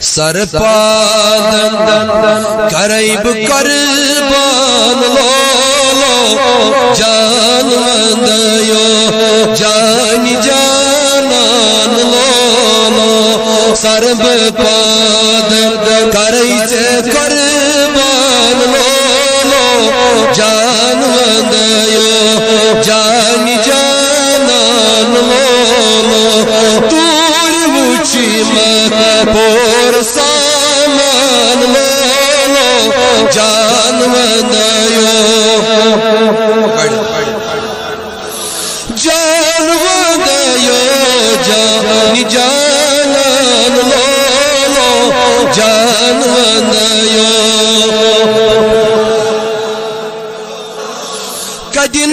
سرپادن کریب قربان لولو جان وندیو جانی جانان لولو سرب پادن کریب قربان لولو جان وندیو جانی جانان لولو دور وچی پور سامان لولو جان وندیو جان وندیو جانی جانان لولو جان وندیو کدی